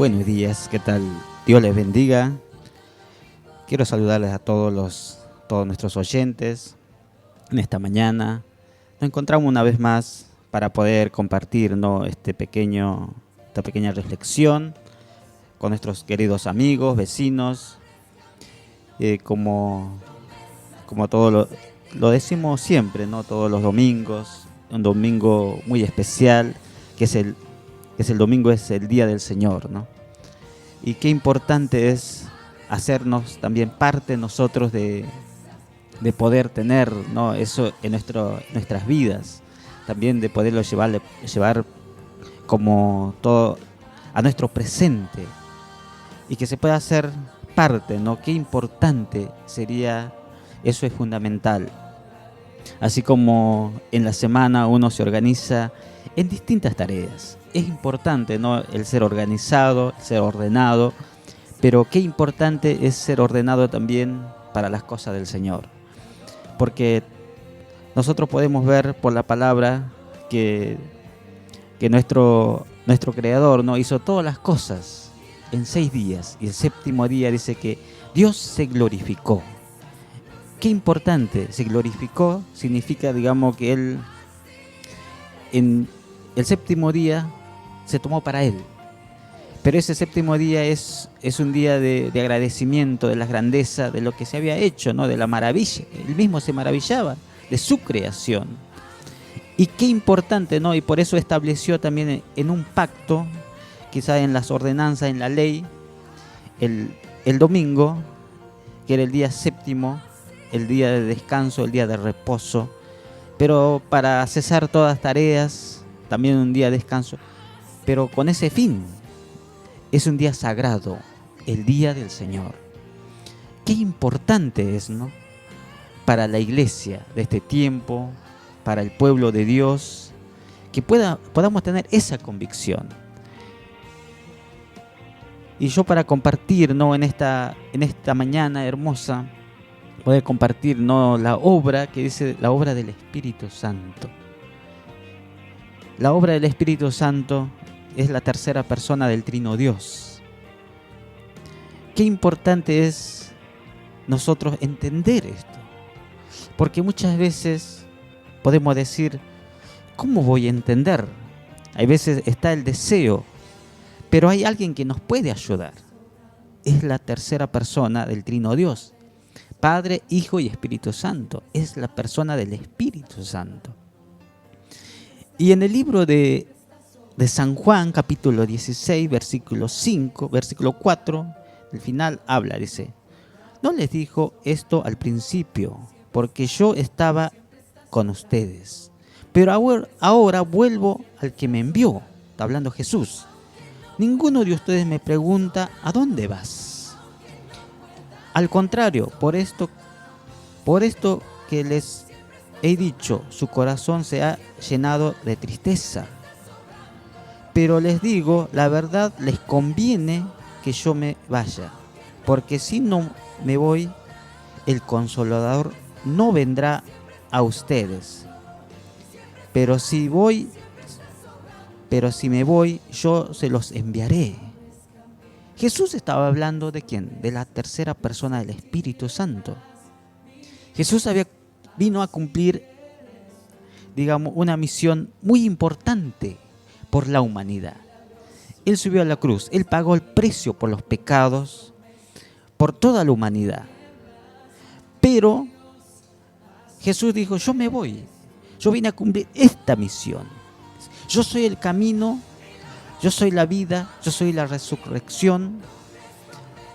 Buenos días, ¿qué tal? Dios les bendiga. Quiero saludarles a todos nuestros oyentes en esta mañana. Nos encontramos una vez más para poder compartir, ¿no?, esta pequeña reflexión con nuestros queridos amigos, vecinos, como lo decimos siempre, ¿no?, todos los domingos, un domingo muy especial, que es el domingo, es el día del Señor, ¿no? Y qué importante es hacernos también parte nosotros de poder tener, ¿no?, eso en nuestras vidas, también de poderlo llevar como todo a nuestro presente y que se pueda hacer parte, ¿no? Qué importante sería, eso es fundamental. Así como en la semana uno se organiza en distintas tareas. Es importante, ¿no?, el ser organizado, el ser ordenado, pero qué importante es ser ordenado también para las cosas del Señor. Porque nosotros podemos ver por la palabra que nuestro Creador, ¿no?, hizo todas las cosas en 6 días, y el séptimo día dice que Dios se glorificó. Qué importante, se glorificó, significa, digamos, que Él en el séptimo día se tomó para Él. Pero ese séptimo día es un día de agradecimiento de la grandeza de lo que se había hecho, ¿no?, de la maravilla. Él mismo se maravillaba de su creación. Y qué importante, ¿no? Y por eso estableció también en un pacto, quizá en las ordenanzas, en la ley, el domingo, que era el día séptimo, el día de descanso, el día de reposo, pero para cesar todas tareas, también un día de descanso, pero con ese fin. Es un día sagrado, el día del Señor. Qué importante es, ¿no?, para la iglesia de este tiempo, para el pueblo de Dios, que podamos tener esa convicción. Y yo, para compartir, ¿no?, en esta mañana hermosa, poder compartir, ¿no?, la obra que dice, la obra del Espíritu Santo. La obra del Espíritu Santo es la tercera persona del Trino Dios. Qué importante es nosotros entender esto, porque muchas veces podemos decir, ¿cómo voy a entender? Hay veces está el deseo, pero hay alguien que nos puede ayudar. Es la tercera persona del Trino Dios, Padre, Hijo y Espíritu Santo. Es la persona del Espíritu Santo. Y en el libro de San Juan, capítulo 16, versículo 5, versículo 4, el final habla, dice: no les dijo esto al principio, porque yo estaba con ustedes, pero ahora vuelvo al que me envió. Está hablando Jesús. Ninguno de ustedes me pregunta, ¿a dónde vas? Al contrario, por esto que les he dicho, su corazón se ha llenado de tristeza. Pero les digo, la verdad, les conviene que yo me vaya, porque si no me voy, el Consolador no vendrá a ustedes. Pero si me voy, yo se los enviaré. Jesús estaba hablando ¿de quién? De la tercera persona del Espíritu Santo. Jesús vino a cumplir, digamos, una misión muy importante por la humanidad. Él subió a la cruz, Él pagó el precio por los pecados, por toda la humanidad. Pero Jesús dijo, yo me voy, yo vine a cumplir esta misión. Yo soy el camino, yo soy la vida, yo soy la resurrección,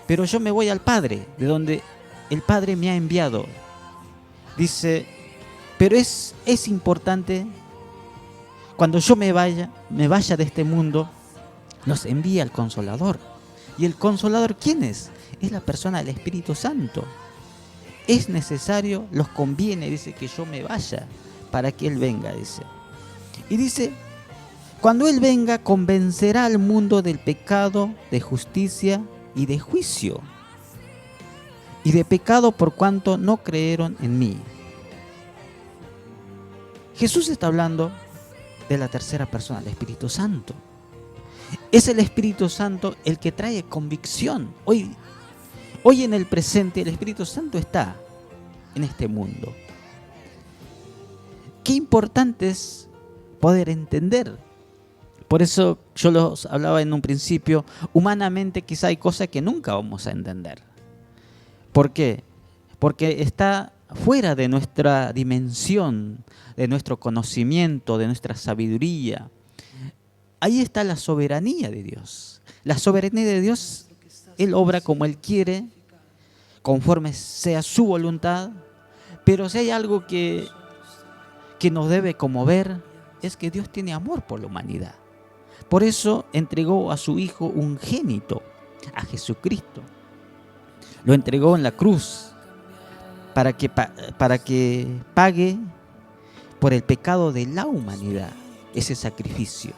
pero yo me voy al Padre, de donde el Padre me ha enviado. Dice, pero es importante, cuando yo me vaya de este mundo, nos envía el Consolador. ¿Y el Consolador quién es? Es la persona del Espíritu Santo. Es necesario, los conviene, dice, que yo me vaya para que Él venga, dice. Y dice, cuando Él venga, convencerá al mundo del pecado, de justicia y de juicio. Y de pecado por cuanto no creyeron en mí. Jesús está hablando de la tercera persona, del Espíritu Santo. Es el Espíritu Santo el que trae convicción. Hoy en el presente el Espíritu Santo está en este mundo. Qué importante es poder entender. Por eso yo los hablaba en un principio, humanamente quizá hay cosas que nunca vamos a entender. ¿Por qué? Porque está fuera de nuestra dimensión, de nuestro conocimiento, de nuestra sabiduría. Ahí está la soberanía de Dios. La soberanía de Dios, Él obra como Él quiere, conforme sea su voluntad, pero si hay algo que nos debe conmover, es que Dios tiene amor por la humanidad. Por eso entregó a su Hijo unigénito, a Jesucristo. Lo entregó en la cruz para que pague por el pecado de la humanidad, ese sacrificio.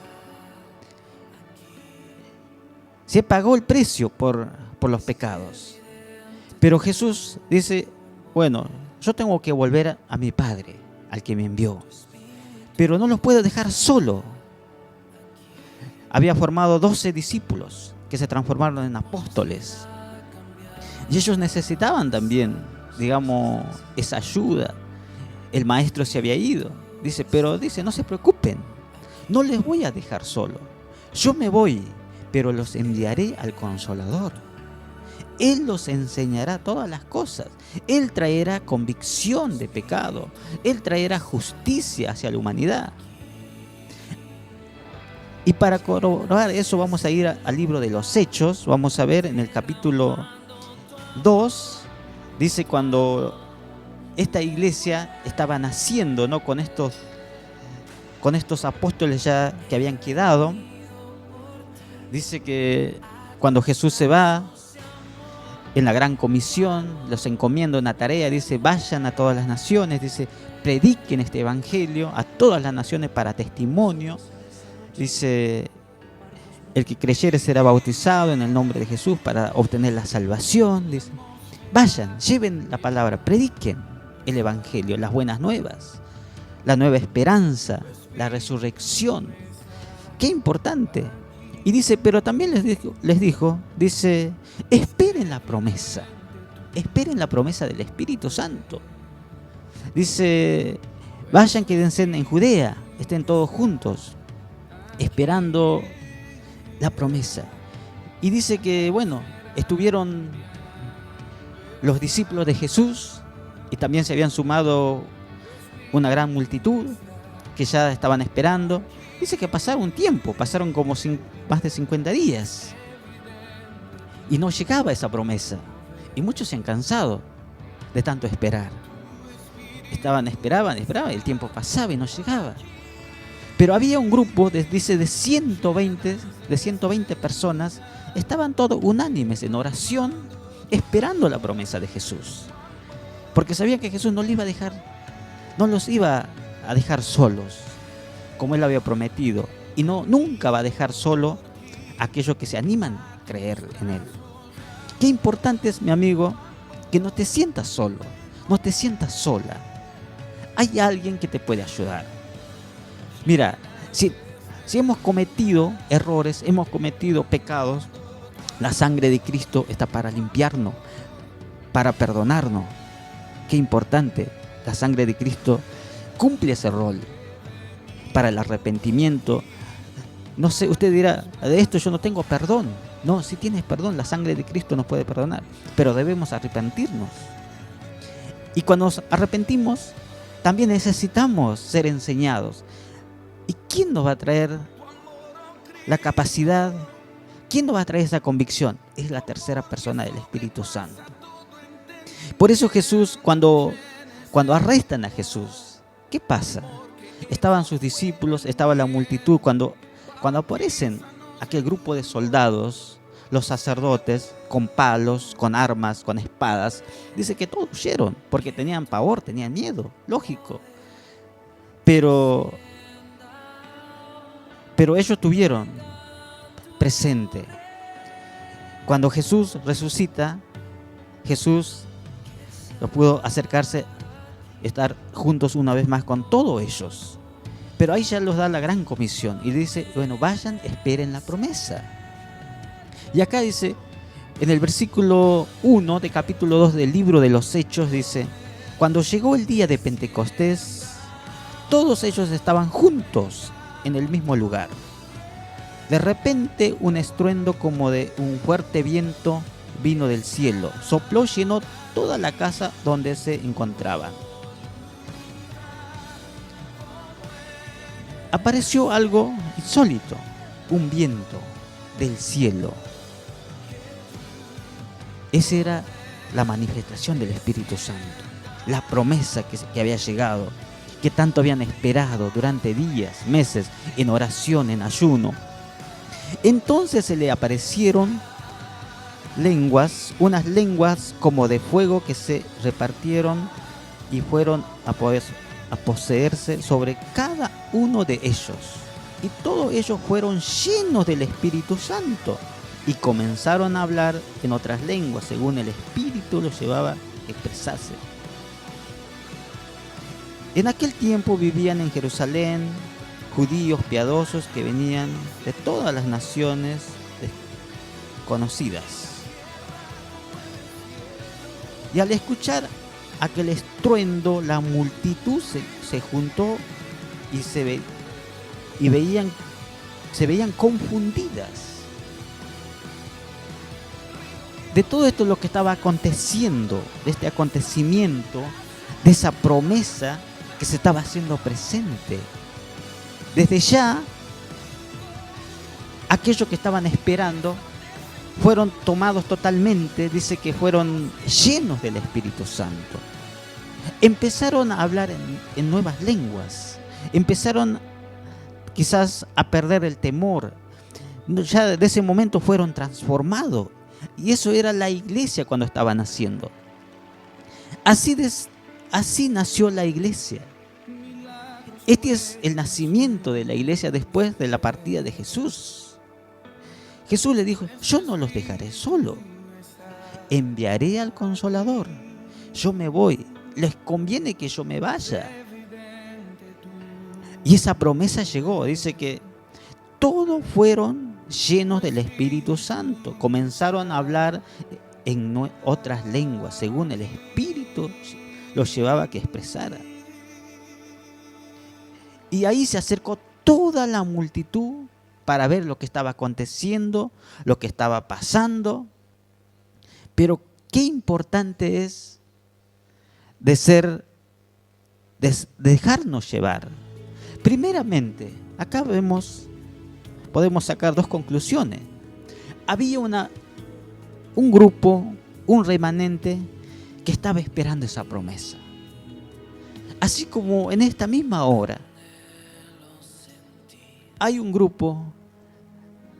Se pagó el precio por los pecados. Pero Jesús dice, bueno, yo tengo que volver a mi Padre, al que me envió. Pero no los puedo dejar solo. Había formado 12 discípulos que se transformaron en apóstoles. Y ellos necesitaban también, digamos, esa ayuda. El maestro se había ido. Dice, no se preocupen, no les voy a dejar solo. Yo me voy, pero los enviaré al Consolador. Él los enseñará todas las cosas. Él traerá convicción de pecado. Él traerá justicia hacia la humanidad. Y para corroborar eso vamos a ir al libro de los Hechos. Vamos a ver en el capítulo 2. Dice cuando esta iglesia estaba naciendo, ¿no? Con estos apóstoles ya que habían quedado. Dice que cuando Jesús se va en la gran comisión, los encomienda una tarea, dice, vayan a todas las naciones, dice, prediquen este evangelio a todas las naciones para testimonio. Dice, el que creyere será bautizado en el nombre de Jesús para obtener la salvación. Dice, vayan, lleven la palabra, prediquen el evangelio, las buenas nuevas, la nueva esperanza, la resurrección. Qué importante. Y dice, pero también les dijo, dice, esperen la promesa del Espíritu Santo. Dice, vayan, quédense en Judea, estén todos juntos, esperando la promesa. Y dice que, bueno, estuvieron los discípulos de Jesús y también se habían sumado una gran multitud que ya estaban esperando. Dice que pasaron un tiempo, pasaron como más de 50 días y no llegaba esa promesa. Y muchos se han cansado de tanto esperar. Esperaban, el tiempo pasaba y no llegaba. Pero había un grupo, dice, de 120 personas, estaban todos unánimes en oración, esperando la promesa de Jesús. Porque sabían que Jesús no los iba a dejar solos, como Él había prometido. Y nunca va a dejar solo a aquellos que se animan a creer en Él. Qué importante es, mi amigo, que no te sientas solo, no te sientas sola. Hay alguien que te puede ayudar. Mira, si hemos cometido errores, hemos cometido pecados, la sangre de Cristo está para limpiarnos, para perdonarnos. Qué importante, la sangre de Cristo cumple ese rol para el arrepentimiento. No sé, usted dirá, de esto yo no tengo perdón. No, si tienes perdón, la sangre de Cristo nos puede perdonar, pero debemos arrepentirnos. Y cuando nos arrepentimos, también necesitamos ser enseñados. ¿Y quién nos va a traer la capacidad? ¿Quién nos va a traer esa convicción? Es la tercera persona del Espíritu Santo. Por eso Jesús, cuando arrestan a Jesús, ¿qué pasa? Estaban sus discípulos, estaba la multitud. Cuando aparecen aquel grupo de soldados, los sacerdotes, con palos, con armas, con espadas, dice que todos huyeron, porque tenían pavor, tenían miedo, lógico. Pero ellos tuvieron presente. Cuando Jesús resucita, Jesús no pudo acercarse, estar juntos una vez más con todos ellos. Pero ahí ya los da la gran comisión y dice, bueno, vayan, esperen la promesa. Y acá dice, en el versículo 1 de capítulo 2 del libro de los Hechos, dice, cuando llegó el día de Pentecostés, todos ellos estaban juntos en el mismo lugar. De repente un estruendo como de un fuerte viento vino del cielo, sopló y llenó toda la casa donde se encontraban. Apareció algo insólito, un viento del cielo. Esa era la manifestación del Espíritu Santo, la promesa que había llegado, que tanto habían esperado durante días, meses, en oración, en ayuno. Entonces se le aparecieron lenguas, unas lenguas como de fuego que se repartieron y fueron a poseerse sobre cada uno de ellos. Y todos ellos fueron llenos del Espíritu Santo y comenzaron a hablar en otras lenguas, según el Espíritu los llevaba a expresarse. En aquel tiempo vivían en Jerusalén judíos piadosos que venían de todas las naciones conocidas. Y al escuchar aquel estruendo, la multitud se juntó y se veían confundidas. De todo esto lo que estaba aconteciendo, de este acontecimiento, de esa promesa que se estaba haciendo presente. Desde ya, aquellos que estaban esperando fueron tomados totalmente, dice que fueron llenos del Espíritu Santo. Empezaron a hablar en nuevas lenguas, empezaron quizás a perder el temor. Ya de ese momento fueron transformados. Y eso era la iglesia cuando estaba naciendo. Así nació la iglesia. Este es el nacimiento de la iglesia después de la partida de Jesús. Jesús le dijo, yo no los dejaré solo. Enviaré al Consolador. Yo me voy. Les conviene que yo me vaya. Y esa promesa llegó. Dice que todos fueron llenos del Espíritu Santo. Comenzaron a hablar en otras lenguas, según el Espíritu los llevaba a que expresara. Y ahí se acercó toda la multitud para ver lo que estaba aconteciendo, lo que estaba pasando. Pero qué importante es dejarnos llevar. Primeramente, acá podemos sacar dos conclusiones. Había un grupo, un remanente que estaba esperando esa promesa. Así como en esta misma hora hay un grupo,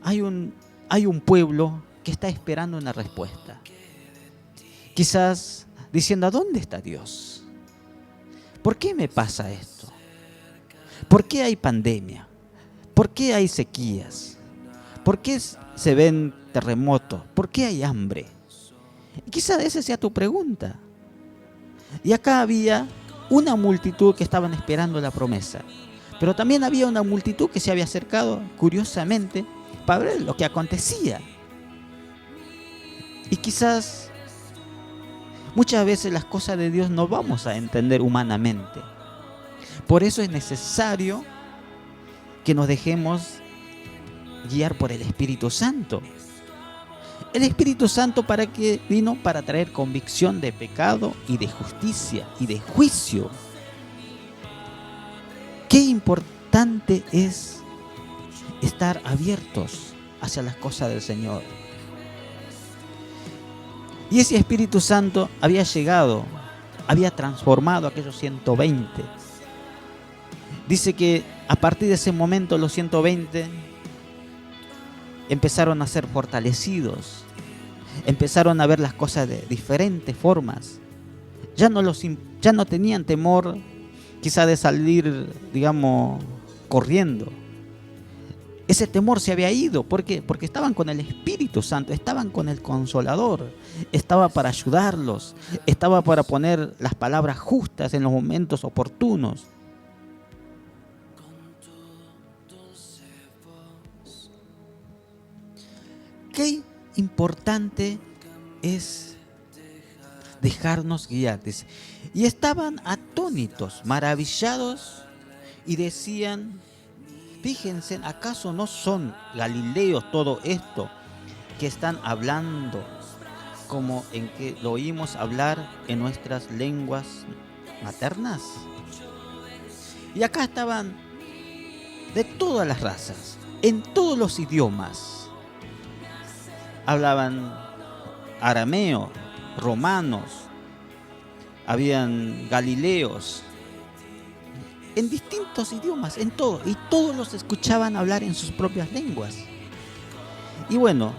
hay un pueblo que está esperando una respuesta. Quizás diciendo, ¿a dónde está Dios? ¿Por qué me pasa esto? ¿Por qué hay pandemia? ¿Por qué hay sequías? ¿Por qué se ven terremotos? ¿Por qué hay hambre? Quizás esa sea tu pregunta. Y acá había una multitud que estaban esperando la promesa. Pero también había una multitud que se había acercado curiosamente para ver lo que acontecía. Y quizás muchas veces las cosas de Dios no vamos a entender humanamente. Por eso es necesario que nos dejemos guiar por el Espíritu Santo. El Espíritu Santo ¿para qué vino? Para traer convicción de pecado y de justicia y de juicio. Qué importante es estar abiertos hacia las cosas del Señor. Y ese Espíritu Santo había llegado, había transformado a aquellos 120. Dice que a partir de ese momento los 120 empezaron a ser fortalecidos, empezaron a ver las cosas de diferentes formas. Ya no tenían temor quizá de salir, corriendo. Ese temor se había ido. ¿Por qué? Porque estaban con el Espíritu Santo, estaban con el Consolador, estaba para ayudarlos, estaba para poner las palabras justas en los momentos oportunos. Qué importante es dejarnos guiar, dice. Y estaban atónitos, maravillados, y decían: fíjense, ¿acaso no son galileos todo esto que están hablando, como en que lo oímos hablar en nuestras lenguas maternas? Y acá estaban de todas las razas, en todos los idiomas. Hablaban arameo, romanos, habían galileos, en distintos idiomas, en todo, y todos los escuchaban hablar en sus propias lenguas. Y bueno,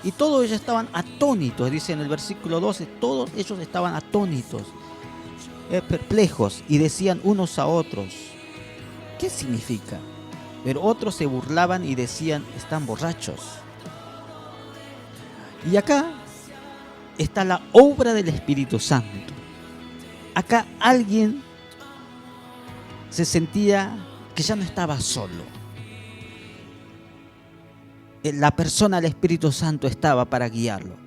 y todos ellos estaban atónitos, dice en el versículo 12, todos ellos estaban atónitos, perplejos, y decían unos a otros: ¿qué significa? Pero otros se burlaban y decían: están borrachos. Y acá está la obra del Espíritu Santo. Acá alguien se sentía que ya no estaba solo. La persona del Espíritu Santo estaba para guiarlo.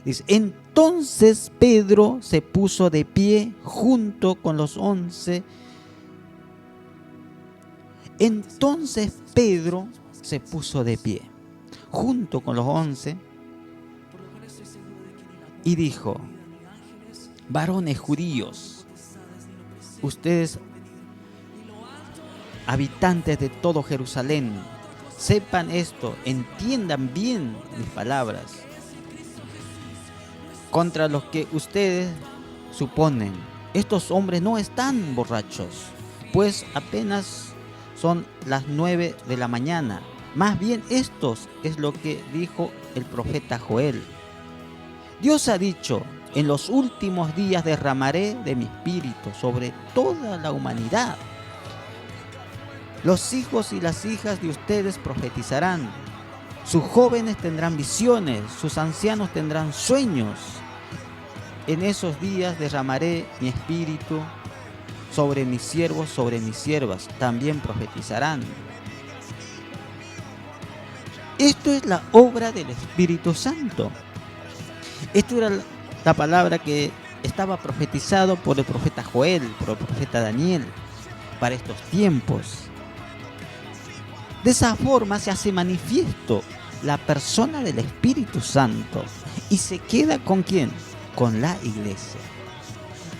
Dice: entonces Pedro se puso de pie junto con los 11. Entonces Pedro se puso de pie junto con los 11 y dijo: varones judíos, ustedes habitantes de todo Jerusalén, sepan esto, entiendan bien mis palabras. Contra los que ustedes suponen, estos hombres no están borrachos, pues apenas son las 9 de la mañana. Más bien esto es lo que dijo el profeta Joel. Dios ha dicho: en los últimos días derramaré de mi espíritu sobre toda la humanidad. Los hijos y las hijas de ustedes profetizarán. Sus jóvenes tendrán visiones, sus ancianos tendrán sueños. En esos días derramaré mi espíritu sobre mis siervos, sobre mis siervas, también profetizarán. Esto es la obra del Espíritu Santo. Esto era la palabra que estaba profetizado por el profeta Joel, por el profeta Daniel, para estos tiempos. De esa forma se hace manifiesto la persona del Espíritu Santo. ¿Y se queda con quién? Con la iglesia.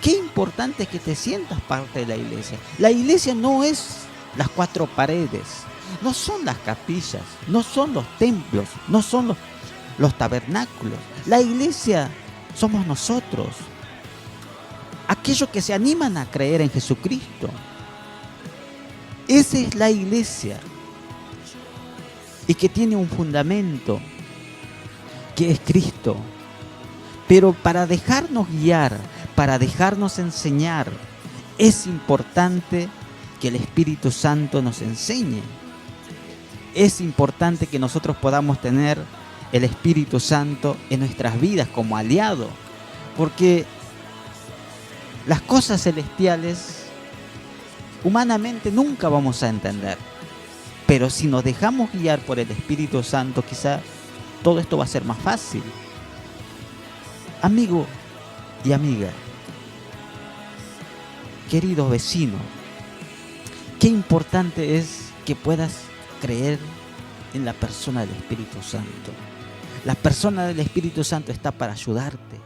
Qué importante es que te sientas parte de la iglesia. La iglesia no es las 4 paredes, no son las capillas, no son los templos, no son los tabernáculos. La iglesia somos nosotros, aquellos que se animan a creer en Jesucristo. Esa es la iglesia, y que tiene un fundamento, que es Cristo. Pero para dejarnos guiar, para dejarnos enseñar, es importante que el Espíritu Santo nos enseñe. Es importante que nosotros podamos tener el Espíritu Santo en nuestras vidas como aliado, porque las cosas celestiales humanamente nunca vamos a entender, pero si nos dejamos guiar por el Espíritu Santo, quizá todo esto va a ser más fácil. Amigo y amiga, queridos vecinos, qué importante es que puedas creer en la persona del Espíritu Santo. La persona del Espíritu Santo está para ayudarte,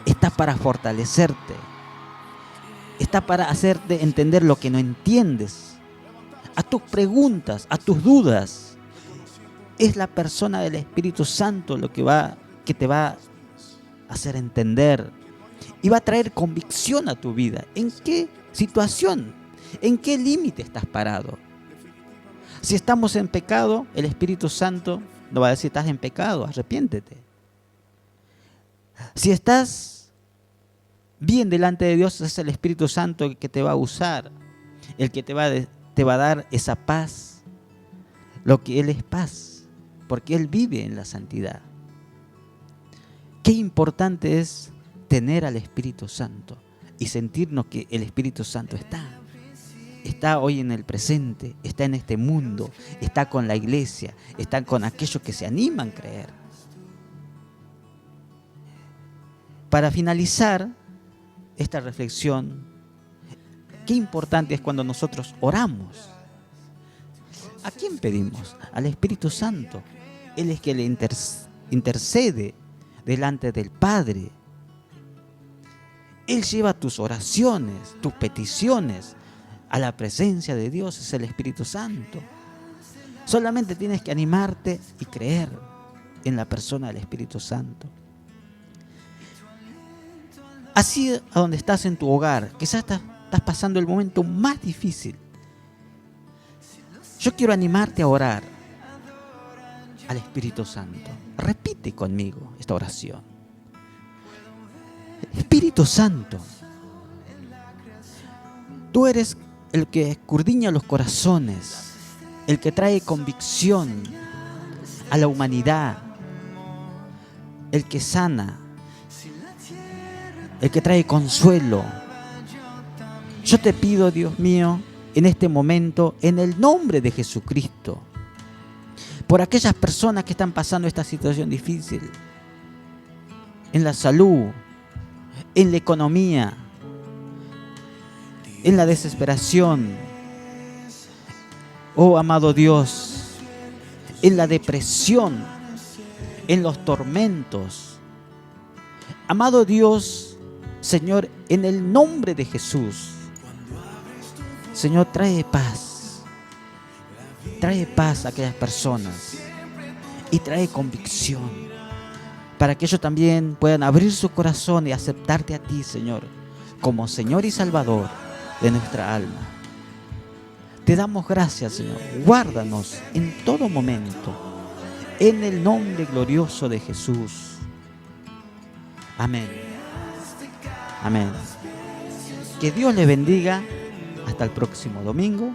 está para fortalecerte, está para hacerte entender lo que no entiendes, a tus preguntas, a tus dudas. Es la persona del Espíritu Santo lo que te va a hacer entender y va a traer convicción a tu vida. ¿En qué situación? ¿En qué límite estás parado? Si estamos en pecado, el Espíritu Santo nos va a decir: estás en pecado, arrepiéntete. Si estás bien delante de Dios, es el Espíritu Santo el que te va a usar, el que te va a dar esa paz, lo que Él es paz, porque Él vive en la santidad. Qué importante es tener al Espíritu Santo y sentirnos que el Espíritu Santo está. está hoy en el presente, está en este mundo, está con la iglesia, está con aquellos que se animan a creer. Para finalizar esta reflexión, qué importante es cuando nosotros oramos. ¿A quién pedimos? Al Espíritu Santo. Él es quien le intercede delante del Padre. Él lleva tus oraciones, tus peticiones a la presencia de Dios, es el Espíritu Santo. Solamente tienes que animarte y creer en la persona del Espíritu Santo. Así, a donde estás en tu hogar, quizás estás pasando el momento más difícil. Yo quiero animarte a orar al Espíritu Santo. Repite conmigo esta oración. Espíritu Santo, tú eres el que escudriña los corazones, el que trae convicción a la humanidad, el que sana, el que trae consuelo. Yo te pido, Dios mío, en este momento, en el nombre de Jesucristo, por aquellas personas que están pasando esta situación difícil, en la salud, en la economía, en la desesperación, oh amado Dios, en la depresión, en los tormentos. Amado Dios, Señor, en el nombre de Jesús, Señor, trae paz a aquellas personas y trae convicción para que ellos también puedan abrir su corazón y aceptarte a ti, Señor, como Señor y Salvador de nuestra alma. Te damos gracias, Señor. Guárdanos en todo momento, en el nombre glorioso de Jesús. Amén. Amén. Que Dios les bendiga. Hasta el próximo domingo.